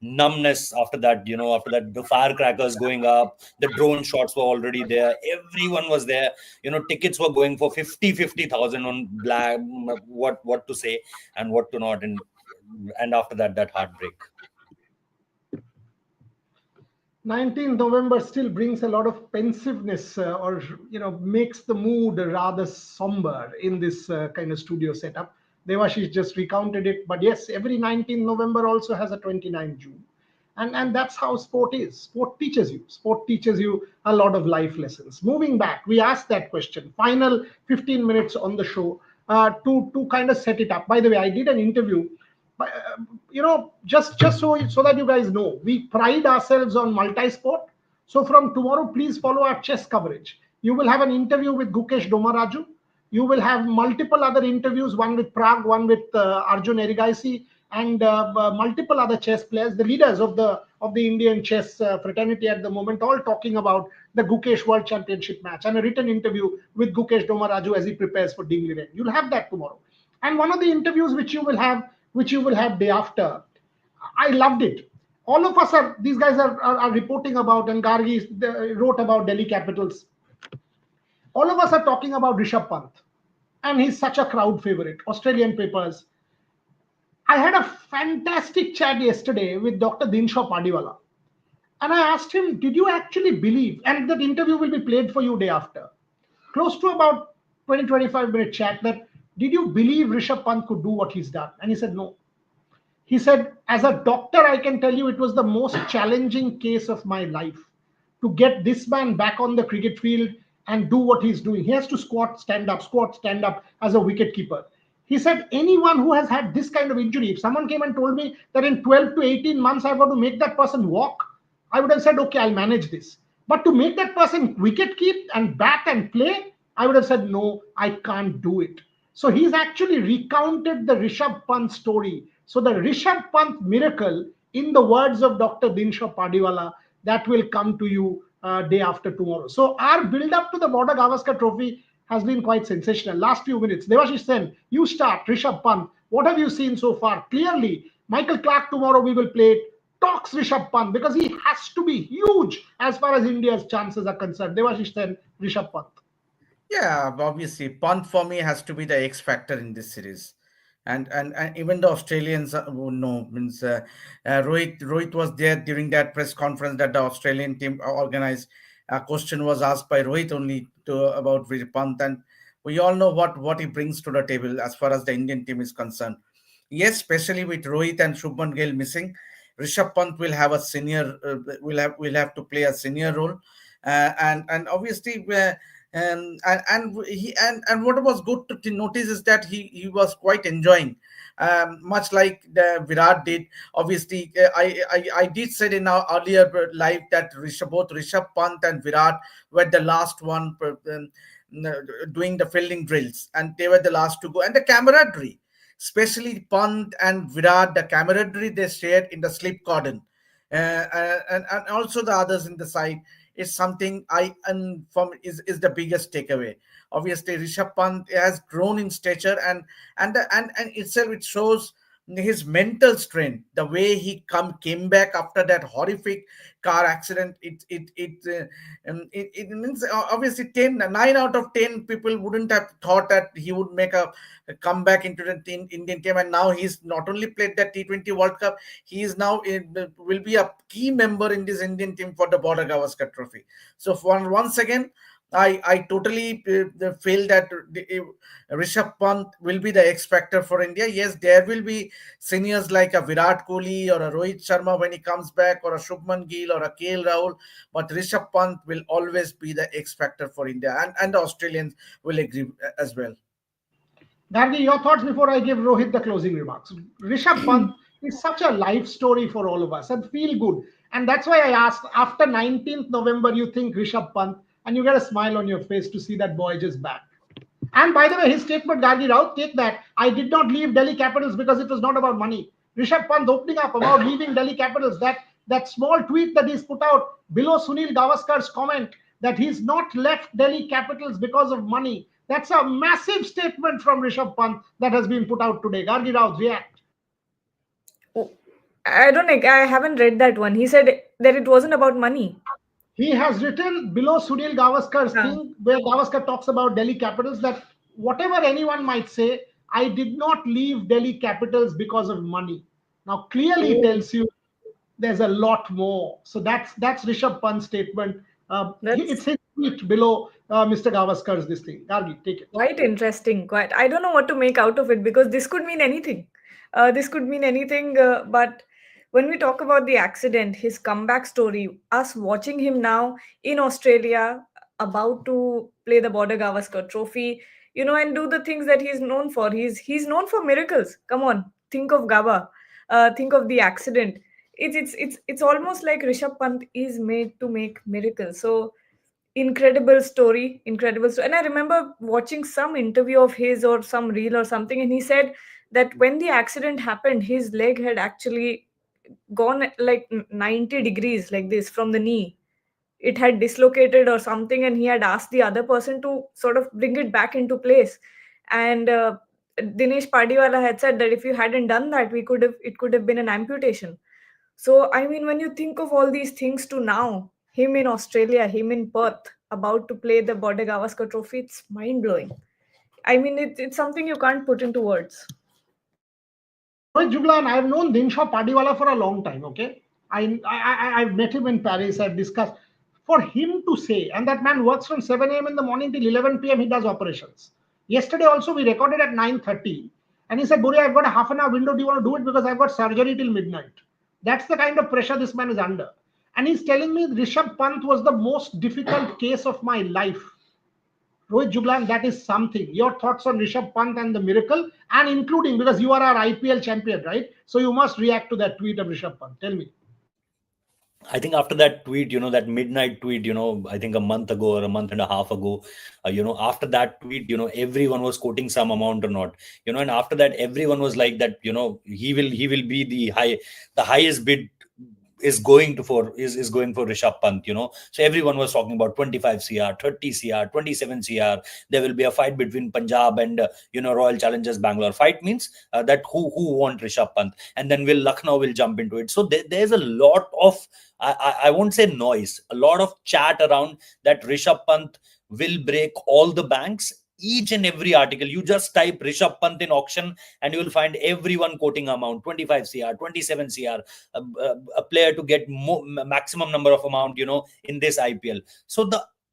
numbness after that, the firecrackers going up, the drone shots were already there. Everyone was there. Tickets were going for 50,000 on black, what to say and what to not. And after that heartbreak. 19th November still brings a lot of pensiveness, or makes the mood rather somber in this kind of studio setup. Devashish just recounted it, but yes, every 19th November also has a 29th June, and that's how sport is. Sport teaches you a lot of life lessons. Moving back, we asked that question. Final 15 minutes on the show, to kind of set it up. By the way, I did an interview. Just so that you guys know, we pride ourselves on multi-sport. So from tomorrow, please follow our chess coverage. You will have an interview with Gukesh Domaraju. You will have multiple other interviews, one with Prague, one with Arjun Erigaisi, and multiple other chess players, the leaders of the Indian chess fraternity at the moment, all talking about the Gukesh World Championship match, and a written interview with Gukesh Domaraju as he prepares for Dingley. You'll have that tomorrow. And one of the interviews which you will have day after, I loved it. All of us these guys are reporting about, and Gargi wrote about Delhi Capitals. All of us are talking about Rishabh Pant, and he's such a crowd favorite. Australian papers. I had a fantastic chat yesterday with Dr. Dinshaw Padiwala, and I asked him, did you actually believe, and that interview will be played for you day after, close to about 20-25 minute chat, that did you believe Rishabh Pant could do what he's done? And he said no. He said, as a doctor, I can tell you it was the most challenging case of my life to get this man back on the cricket field and do what he's doing. He has to squat, stand up as a wicket keeper. He said, anyone who has had this kind of injury, if someone came and told me that in 12 to 18 months I've got to make that person walk, I would have said, okay, I'll manage this. But to make that person wicket keep and bat and play, I would have said, no, I can't do it. So he's actually recounted the Rishabh Pant story. So the Rishabh Pant miracle, in the words of Dr. Dinshaw Padiwala, that will come to you day after tomorrow. So our build up to the Border Gavaskar Trophy has been quite sensational. Last few minutes, Devashish Sen, you start. Rishabh Pant, what have you seen so far? Clearly, Michael Clarke tomorrow we will play it. Talks Rishabh Pant, because he has to be huge as far as India's chances are concerned. Devashish Sen, Rishabh Pant. Yeah, obviously, Pant for me has to be the X factor in this series. And even the Australians know, means Rohit was there during that press conference that the Australian team organized. A question was asked by Rohit only about Pant, and we all know what he brings to the table as far as the Indian team is concerned. Yes, especially with Rohit and Shubman Gill missing, Rishabh Pant will have a senior will have to play a senior role, and obviously. And what was good to notice is that he was quite enjoying, much like the Virat did. Obviously, I did say in our earlier live that both Rishabh Pant and Virat were the last one doing the fielding drills, and they were the last to go. And the camaraderie, especially Pant and Virat, the camaraderie they shared in the slip cordon, and also the others in the side, is something is the biggest takeaway. Obviously, Rishabh Pant has grown in stature, and itself it shows his mental strength. The way he came back after that horrific car accident, it means obviously 9 out of 10 people wouldn't have thought that he would make a comeback into the Indian team, and now he's not only played the T20 World Cup, he is now will be a key member in this Indian team for the Border Gavaskar Trophy. So once again, I totally feel that Rishabh Pant will be the X factor for India. Yes, there will be seniors like a Virat Kohli or a Rohit Sharma when he comes back, or a Shubman Gill or a KL Rahul, but Rishabh Pant will always be the X factor for India, and the Australians will agree as well. Gargi, your thoughts before I give Rohit the closing remarks. Rishabh Pant, is such a life story for all of us and feel good. And that's why I asked, after 19th November, you think Rishabh Pant, and you get a smile on your face to see that boy just back. And by the way, his statement, Gargi Rao, take that. I did not leave Delhi Capitals because it was not about money. Rishabh Pant opening up about leaving Delhi Capitals, that small tweet that he's put out below Sunil Gavaskar's comment that he's not left Delhi Capitals because of money. That's a massive statement from Rishabh Pant that has been put out today. Gargi Rao, react. Oh, I don't think I haven't read that one. He said that it wasn't about money. He has written below Sunil Gavaskar's thing where Gavaskar talks about Delhi Capitals that whatever anyone might say, I did not leave Delhi Capitals because of money. Now clearly tells you there's a lot more. So that's Rishabh Pant's statement. It's his tweet below Mr. Gavaskar's this thing. Gargi, take it. Quite interesting. Quite. I don't know what to make out of it because this could mean anything. But when we talk about the accident, his comeback story, us watching him now in Australia, about to play the Border Gavaskar Trophy, and do the things that he's known for. He's known for miracles. Come on, think of Gaba, think of the accident. It's almost like Rishabh Pant is made to make miracles. So incredible story. And I remember watching some interview of his or some reel or something, and he said that when the accident happened, his leg had actually gone like 90 degrees like this from the knee. It had dislocated or something, and he had asked the other person to sort of bring it back into place. And Dinesh Padiwala had said that if you hadn't done that, it could have been an amputation. So, I mean, when you think of all these things to now, him in Australia, him in Perth, about to play the Border Gavaskar Trophy, it's mind-blowing. I mean, it's something you can't put into words. Rohit Juglan, I've known Dinshaw Padiwala for a long time, okay? I've met him in Paris, I've discussed. For him to say, and that man works from 7 a.m. in the morning till 11 p.m., he does operations. Yesterday also, we recorded at 9:30. And he said, Buri, I've got a half an hour window. Do you want to do it? Because I've got surgery till midnight. That's the kind of pressure this man is under. And he's telling me Rishabh Pant was the most difficult case of my life. Rohit Juglan, that is something. Your thoughts on Rishabh Pant and the miracle, and including, because you are our IPL champion, right? So you must react to that tweet of Rishabh Pant. Tell me. I think after that tweet, that midnight tweet, I think a month ago or a month and a half ago, after that tweet, everyone was quoting some amount or not, and after that, everyone was like that, he will be the highest bid is going for Rishabh Pant, So everyone was talking about 25 CR, 30 CR, 27 CR. There will be a fight between Punjab and Royal Challengers Bangalore. Fight means that who want Rishabh Pant, and then Lucknow will jump into it. So there's a lot of I won't say noise, a lot of chat around that Rishabh Pant will break all the banks. Each and every article, you just type Rishabh Pant in auction and you will find everyone quoting amount 25 CR, 27 CR, a player to get maximum number of amount, in this IPL.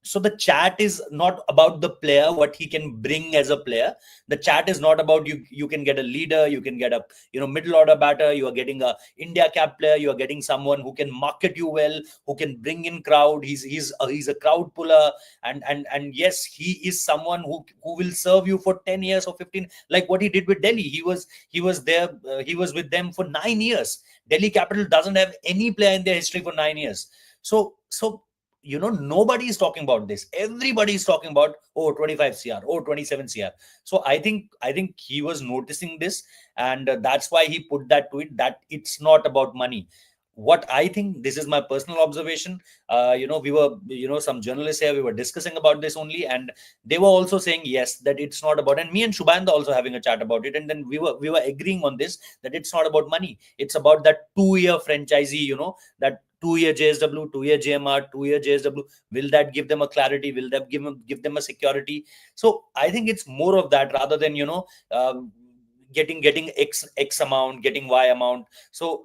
So the chat is not about the player, what he can bring as a player. The chat is not about you can get a leader, you can get a middle order batter, you are getting a India cap player, you are getting someone who can market you well, who can bring in crowd. He's a crowd puller, and yes, he is someone who will serve you for 10 years or 15, like what he did with Delhi. He was there, he was with them for 9 years. Delhi Capital doesn't have any player in their history for 9 years. So nobody is talking about this. Everybody is talking about 25 CR, 27 CR. So I think he was noticing this, and that's why he put that tweet that it's not about money. What I think, this is my personal observation, we were, some journalists here, we were discussing about this only, and they were also saying yes, that it's not about, and me and Shubman also having a chat about it, and then we were agreeing on this, that it's not about money. It's about that 2-year franchisee, that 2-year JSW, 2-year JMR, 2-year JSW. Will that give them a clarity? Will that give them a security? So I think it's more of that rather than getting X amount, getting Y amount. So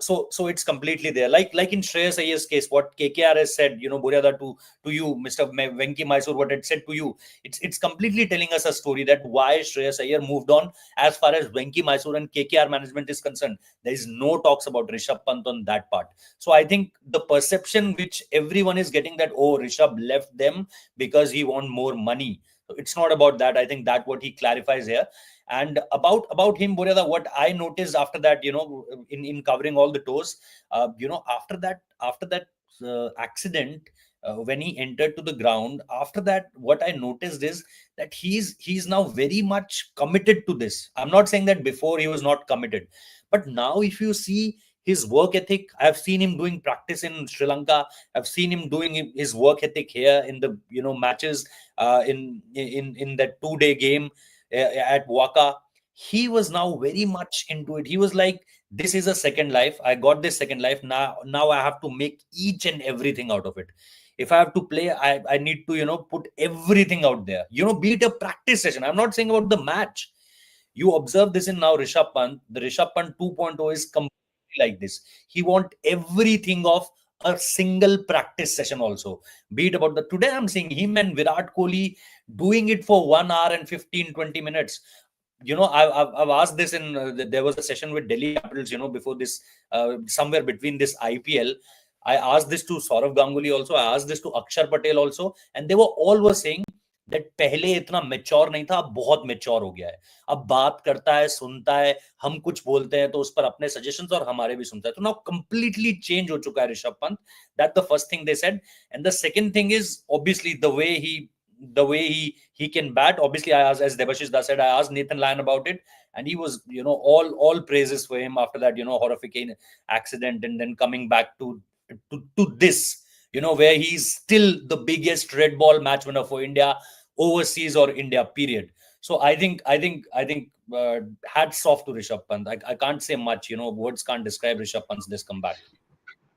it's completely there. Like in Shreyas Iyer's case, what KKR has said, Buryada, to you, Mr. Venki Mysore, what it said to you, it's completely telling us a story that why Shreyas Iyer moved on. As far as Venki Mysore and KKR management is concerned, there is no talks about Rishabh Pant on that part. So I think the perception which everyone is getting that, Rishabh left them because he want more money. It's not about that. I think that what he clarifies here. And about him, Boryada, what I noticed after that, in covering all the tours, after that accident, when he entered to the ground, after that, what I noticed is that he's now very much committed to this. I'm not saying that before he was not committed, but now if you see his work ethic, I've seen him doing practice in Sri Lanka. I've seen him doing his work ethic here in the matches, in that 2-day game at Waka. He was now very much into it. He was like, this is a second life. I got this second life. Now I have to make each and everything out of it. If I have to play, I need to, put everything out there. Be it a practice session. I'm not saying about the match. You observe this in now Rishabh Pant. The Rishabh Pant 2.0 is completely like this. He want everything of a single practice session also. Be it about today I'm seeing him and Virat Kohli doing it for 1 hour and 15-20 minutes. I've asked this there was a session with Delhi Capitals, before this, somewhere between this IPL. I asked this to Saurav Ganguly also. I asked this to Akshar Patel also. And they were saying that पहले इतना mature नहीं था, अब बहुत mature हो गया है. अब बात करता है, सुनता है, हम कुछ बोलते हैं तो उस पर अपने सजेशंस और हमारे भी सुनता है. तो now completely change हो चुका है Rishabh Pant. That's the first thing they said. And the second thing is obviously the way he can bat. Obviously, I asked, as Debashish Das said, I asked Nathan Lyon about it, and he was, all praises for him after that, horrific accident, and then coming back to this, where he's still the biggest red ball match winner for India, overseas or India, period. So I think hats off to Rishabh Pant. I can't say much, words can't describe Rishabh Pant's this comeback.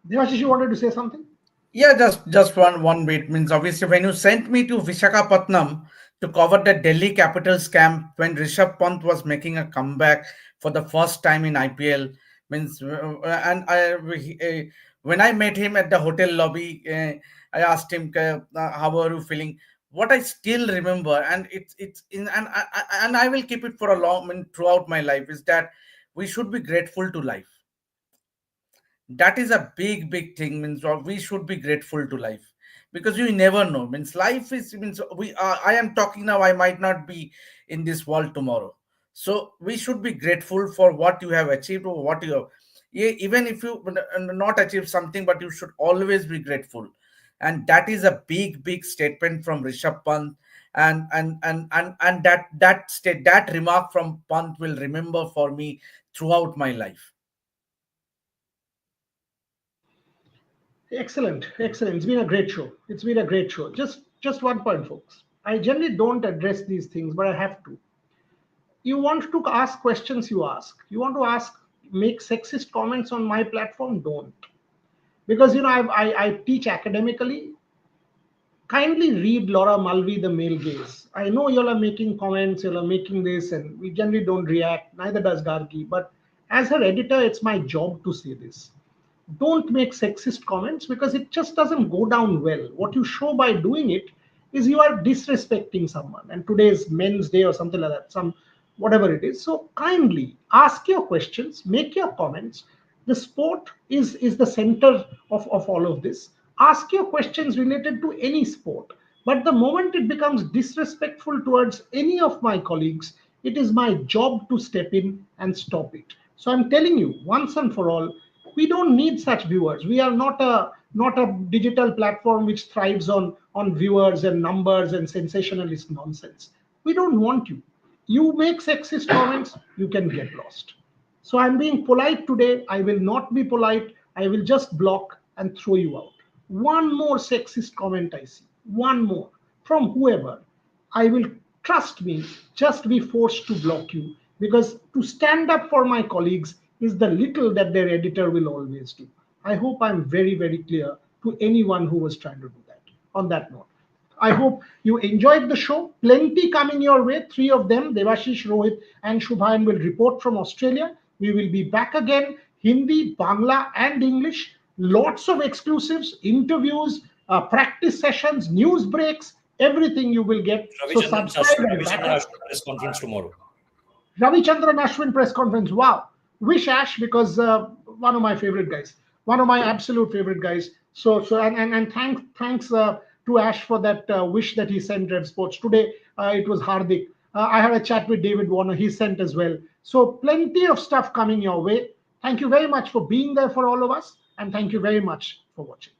Devashish, you wanted to say something? Yeah, just one bit. Means obviously when you sent me to Visakhapatnam to cover the Delhi Capitals camp when Rishabh Pant was making a comeback for the first time in IPL, means when I met him at the hotel lobby, I asked him, "How are you feeling?" What I still remember, and and I will keep it for a long throughout my life, is that we should be grateful to life. That is a big thing. Means we should be grateful to life, because you never know. Means life is, I am talking now, I might not be in this world tomorrow. So we should be grateful for what you have achieved or what you have. Even if you not achieve something, but you should always be grateful. And that is a big statement from Rishabh Pant. And that remark from Pant will remember for me throughout my life. Excellent. It's been a great show. Just one point, folks. I generally don't address these things, but I have to. You want to ask questions, you ask. You want to make sexist comments on my platform, don't. Because I teach academically. Kindly read Laura Mulvey, The Male Gaze. I know you all are making comments, you all are making this, and we generally don't react. Neither does Gargi. But as her editor, it's my job to say this. Don't make sexist comments, because it just doesn't go down well. What you show by doing it is you are disrespecting someone. And today is Men's Day or something like that, whatever it is. So kindly ask your questions, make your comments. The sport is the center of all of this. Ask your questions related to any sport. But the moment it becomes disrespectful towards any of my colleagues, it is my job to step in and stop it. So I'm telling you, once and for all, we don't need such viewers. We are not a digital platform which thrives on viewers and numbers and sensationalist nonsense. We don't want you. You make sexist comments, you can get lost. So I'm being polite today. I will not be polite. I will just block and throw you out. One more sexist comment I see, one more from whoever, I will, trust me, just be forced to block you, because to stand up for my colleagues is the little that their editor will always do. I hope I'm very clear to anyone who was trying to do that. On that note, I hope you enjoyed the show. Plenty coming your way. 3 of them, Devashish, Rohit, and Shubhan, will report from Australia. We will be back again, Hindi, Bangla, and English. Lots of exclusives, interviews, practice sessions, news breaks, everything you will get. So subscribe. Ravichandran press conference tomorrow. Ravichandran Ashwin press conference. Wow. Wish Ash, because one of my favorite guys, one of my absolute favorite guys. So thanks to Ash for that wish that he sent Rev Sports. Today, it was Hardik. I had a chat with David Warner. He sent as well. So plenty of stuff coming your way. Thank you very much for being there for all of us. And thank you very much for watching.